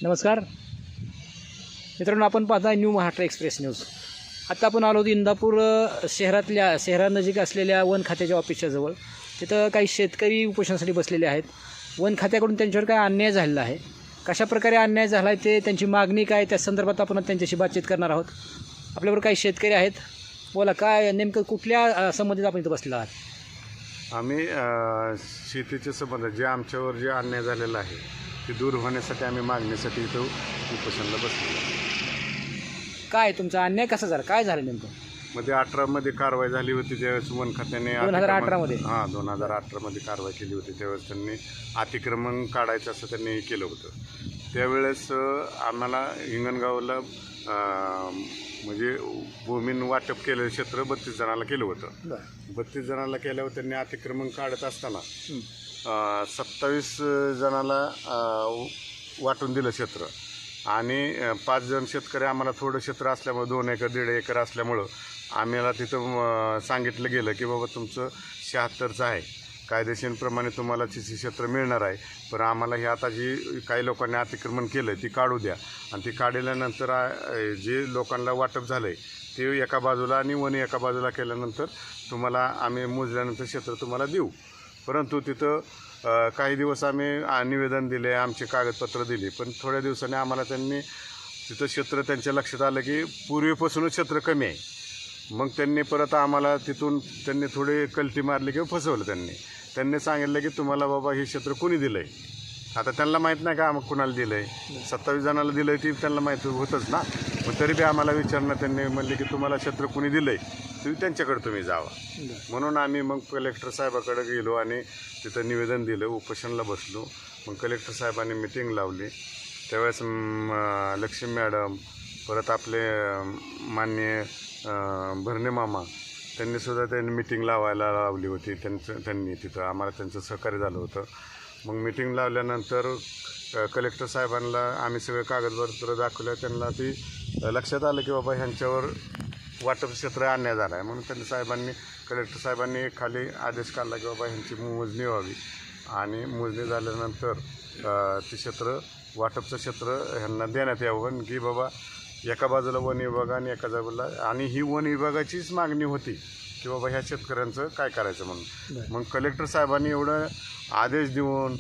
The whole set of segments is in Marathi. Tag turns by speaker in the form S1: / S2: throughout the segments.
S1: नमस्कार मित्रांनो, आपण पाहता न्यू महाराष्ट्र एक्सप्रेस न्यूज. आता आपण आलो होतो इंदापूर शहरानजीक असलेल्या वन खात्याच्या ऑफिसच्या जवळ. तिथं काही शेतकरी उपोषणासाठी बसलेले आहेत. वन खात्याकडून त्यांच्यावर काय अन्याय झालेला आहे, कशा प्रकारे अन्याय झाला आहे, ते त्यांची मागणी काय, त्या संदर्भात आपण त्यांच्याशी बातचीत करणार आहोत. आपल्याबरोबर काही शेतकरी आहेत. बोला, काय नेमकं कुठल्या संबंधित आपण इथं बसलेला आहात?
S2: आम्ही शेतीचे संबंध जे आमच्यावर जे अन्याय झालेला आहे ते दूर होण्यासाठी आम्ही मागणीसाठी इथं उपोषणाला बसलो.
S1: काय तुमचा अन्याय कसा झाला, काय झालं नेमकं?
S2: मध्ये 18 कारवाई झाली होती त्यावेळेस वन खात्याने
S1: 2018
S2: हां 2018 कारवाई केली होती. त्यावेळेस त्यांनी अतिक्रमण काढायचं असं त्यांनी केलं होतं. त्यावेळेस आम्हाला हिंगणगावला म्हणजे भूमीन वाटप केलेलं क्षेत्र 32 जणांना केलं होतं. 32 जणांना केल्यावर त्यांनी अतिक्रमण काढत असताना 27 जणांना वाटून दिलं क्षेत्र आणि 5 जण शेतकरी आम्हाला थोडं क्षेत्र असल्यामुळे 2 एकर 1.5 एकर असल्यामुळं आम्हाला तिथं सांगितलं गेलं की बाबा तुमचं 76चं आहे, कायदेशीरप्रमाणे तुम्हाला CC क्षेत्र मिळणार आहे, पण आम्हाला हे आता जी काही लोकांनी अतिक्रमण केलं ती काढू द्या. आणि ती काढल्यानंतर जे लोकांना वाटप झालं आहे ते एका बाजूला आणि वन एका बाजूला केल्यानंतर तुम्हाला आम्ही मोजल्यानंतर क्षेत्र तुम्हाला देऊ. परंतु तिथं काही दिवस आम्ही निवेदन दिले, आमचे कागदपत्र दिली, पण थोड्या दिवसांनी आम्हाला त्यांनी तिथं क्षेत्र त्यांच्या लक्षात आलं की पूर्वीपासूनच क्षेत्र कमी आहे. मग त्यांनी परत आम्हाला तिथून त्यांनी थोडी कल्टी मारली किंवा फसवलं. त्यांनी सांगितलं की तुम्हाला बाबा हे क्षेत्र कोणी दिलं आहे. आता त्यांना माहीत नाही का मग कुणाला दिलं आहे, 27 जणांना दिलं आहे ती त्यांना माहीत होतंच ना. मग तरी बी आम्हाला विचारणं त्यांनी म्हणले की तुम्हाला क्षेत्र कोणी दिलं आहे तुम्ही त्यांच्याकडे तुम्ही जावा. म्हणून आम्ही मग कलेक्टर साहेबाकडे गेलो आणि तिथं निवेदन दिलं, उपोषणाला बसलो. मग कलेक्टर साहेबांनी मिटिंग लावली. त्यावेळेस लक्ष्मी मॅडम, परत आपले माननीय भरणे मामा त्यांनीसुद्धा मिटिंग लावली होती. त्यांनी तिथं आम्हाला त्यांचं सहकार्य झालं होतं. मग मिटिंग लावल्यानंतर कलेक्टर साहेबांना आम्ही सगळे कागदपत्र दाखवल्या. त्यांना ती लक्षात आलं की बाबा ह्यांच्यावर वाटप क्षेत्र अन्याय झाला आहे. म्हणून कलेक्टर साहेबांनी खाली आदेश काढला की बाबा ह्यांची मोजणी व्हावी आणि मोजणी झाल्यानंतर ते क्षेत्र वाटपचं क्षेत्र ह्यांना देण्यात यावं की बाबा एका बाजूला वन विभाग आणि एका बाजूला, आणि ही वन विभागाचीच मागणी होती की बाबा ह्या शेतकऱ्यांचं काय करायचं म्हणून. मग कलेक्टर साहेबांनी एवढं आदेश देऊन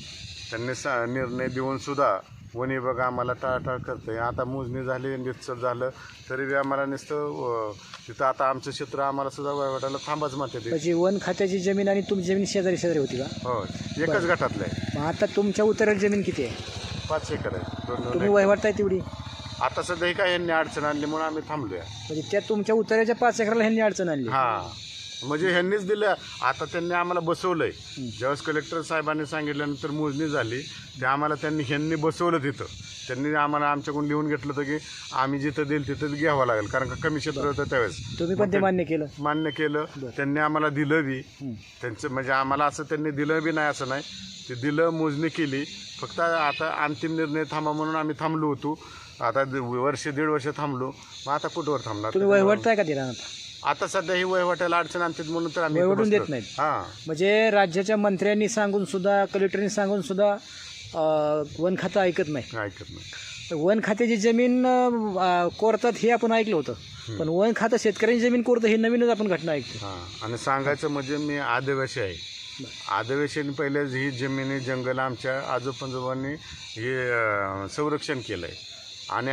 S2: त्यांनी निर्णय देऊनसुद्धा वन विभाग आम्हाला टाळाटाळ करते. आता मोजणी झाली, निश्चित झालं तरी बी आम्हाला नुसतं तिथं आता आमचं क्षेत्र आम्हाला सुद्धा वहिवाटाला थांबाच म्हणते.
S1: म्हणजे वन खात्याची जमीन आणि तुमची जमीन शेजारी होती का?
S2: हो, एकच गटातलं आहे.
S1: मग आता तुमच्या उतरेल जमीन किती आहे?
S2: 5 एकर आहे.
S1: तुम्ही वहिवाटताय तेवढी?
S2: आता सध्या ही काय यांनी अडचण आणली म्हणून आम्ही थांबलोय.
S1: म्हणजे त्या तुमच्या उतराच्या 5 एकराला ह्यांनी अडचण आणली?
S2: हां, म्हणजे ह्यांनीच दिलं. आता त्यांनी आम्हाला बसवलंय. ज्यावेळेस कलेक्टर साहेबांनी सांगितल्यानंतर मोजणी झाली ते आम्हाला ह्यांनी बसवलं तिथं. त्यांनी आम्हाला आमच्याकडून लिहून घेतलं होतं की आम्ही जिथं देईल तिथं घ्यावं लागेल, कारण का कमी क्षेत्र होतं त्यावेळेस.
S1: तुम्ही पण ते मान्य केलं?
S2: मान्य केलं. त्यांनी आम्हाला दिलं बी. त्यांचं म्हणजे आम्हाला असं त्यांनी दिलं बी नाही असं नाही, ते दिलं, मोजणी केली. फक्त आता अंतिम निर्णय थांबा म्हणून आम्ही थांबलो होतो. आता 1-1.5 वर्ष थांबलो. मग आता कुठवर थांबणार?
S1: तुम्ही वहिवाटताय का दिला?
S2: आता सध्या ही वहिवाटाला अडचण आणतात म्हणून तर आम्ही
S1: वहिवाटून देत नाहीत.
S2: हां,
S1: म्हणजे राज्याच्या मंत्र्यांनी सांगून सुद्धा, कलेक्टरनी सांगून सुद्धा वन खातं ऐकत नाही. वन खात्याची जमीन कोरतात हे आपण ऐकलं होतं, पण वन खातं शेतकऱ्यांची जमीन कोरतं हे नवीनच आपण घटना ऐकतो.
S2: हां, आणि सांगायचं म्हणजे मी आदिवासी आहे. आदिवासींनी पहिले ही जमिनी जंगल आमच्या आजोबांनी हे संरक्षण केलं आहे आणि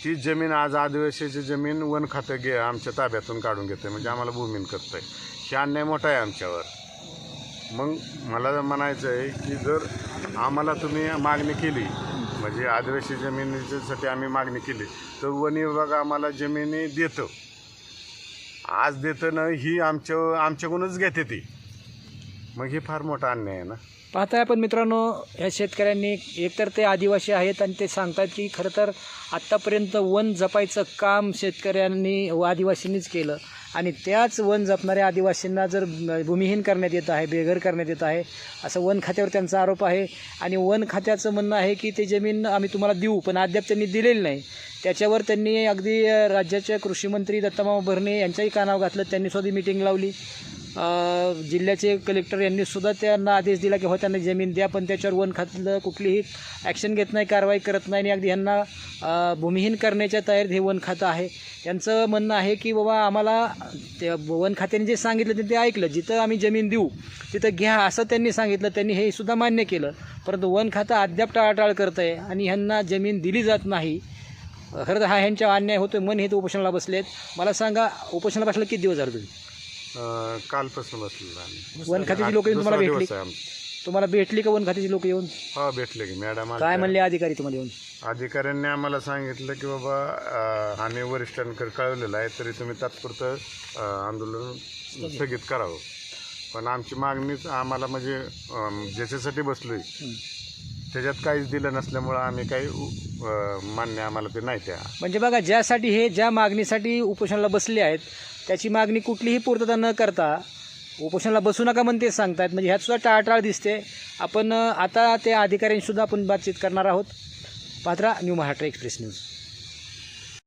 S2: ती जमीन आज आदिवासीची जमीन वन खातं आमच्या ताब्यातून काढून घेतं आहे. म्हणजे आम्हाला भूमीन करतं आहे. हे अन्याय मोठा आहे आमच्यावर. मग मला म्हणायचं आहे की जर आम्हाला तुम्ही मागणी केली, म्हणजे आदिवासी जमिनीसाठी आम्ही मागणी केली, तर वन विभाग आम्हाला जमिनी देतं. आज देतं ना, ही आमच्याकडूनच घेते ती. मग हे फार मोठा अन्याय आहे ना.
S1: पाहताय आपण मित्रांनो, ह्या शेतकऱ्यांनी एकतर ते आदिवासी आहेत आणि ते सांगतात की खरं तर आत्तापर्यंत वन जपायचं काम शेतकऱ्यांनी व आदिवासींनीच केलं आणि त्याच वन जपणाऱ्या आदिवासींना जर भूमिहीन करण्यात येत आहे, बेघर करण्यात येत आहे, असं वन खात्यावर त्यांचा आरोप आहे. आणि वन खात्याचं म्हणणं आहे की ते जमीन आम्ही तुम्हाला देऊ, पण अद्याप त्यांनी दिलेली नाही. त्याच्यावर त्यांनी अगदी राज्याचे कृषी मंत्री दत्तामामा भरणे यांच्याही कानावर घातलं. त्यांनी सुद्धा मीटिंग लावली. जिल्ह्याचे कलेक्टर यांनी सुद्धा त्यांना आदेश दिला की हो त्यांना जमीन द्या, पण त्याच्यावर वन खात्यानं कुठलीही ॲक्शन घेत नाही, कारवाई करत नाही आणि अगदी ह्यांना भूमिहीन करण्याच्या तयारीत हे वन खातं आहे. त्यांचं म्हणणं आहे की बाबा आम्हाला ते वन खात्याने जे सांगितलं ते ऐकलं, जिथं आम्ही जमीन देऊ तिथं घ्या असं त्यांनी सांगितलं, त्यांनी हे सुद्धा मान्य केलं. परंतु वन खातं अद्याप टाळाटाळ करतं आहे आणि ह्यांना जमीन दिली जात नाही. खरं तर हा ह्यांच्या अन्याय होतो म्हणून हे तर उपोषणाला बसलेत. मला सांगा, उपोषणाला बसला किती दिवस झाले तुम्ही?
S2: कालपासून बसलेलो आम्ही.
S1: वन खात्याची लोक येऊन तुम्हाला
S2: दुसरा
S1: भेटली?
S2: दिवस आहे आमचा.
S1: तुम्हाला भेटली का वन खात्याची लोक येऊन?
S2: हा, भेटले की मॅडम.
S1: काय म्हणले अधिकारी तुम्हाला येऊन?
S2: अधिकाऱ्यांनी आम्हाला सांगितलं की बाबा आम्ही वरिष्ठांकडे कळवलेलं आहे, तरी तुम्ही तात्पुरतं आंदोलन स्थगित करावं. पण आमची मागणीच आम्हाला म्हणजे ज्याच्यासाठी बसलोय त्याच्यात काहीच दिलं नसल्यामुळं आम्ही काही मान्य आम्हाला ते नाही. त्या
S1: म्हणजे बघा, ज्या मागणीसाठी उपोषणाला बसले आहेत त्याची मागणी कुठलीही पूर्तता न करता उपोषणाला बसू नका म्हणते सांगतायत. म्हणजे ह्यात सुद्धा टाळाटाळ दिसते. आपण आता त्या अधिकाऱ्यांशी सुद्धा आपण बातचीत करणार आहोत. Patra, new Maharashtra express news.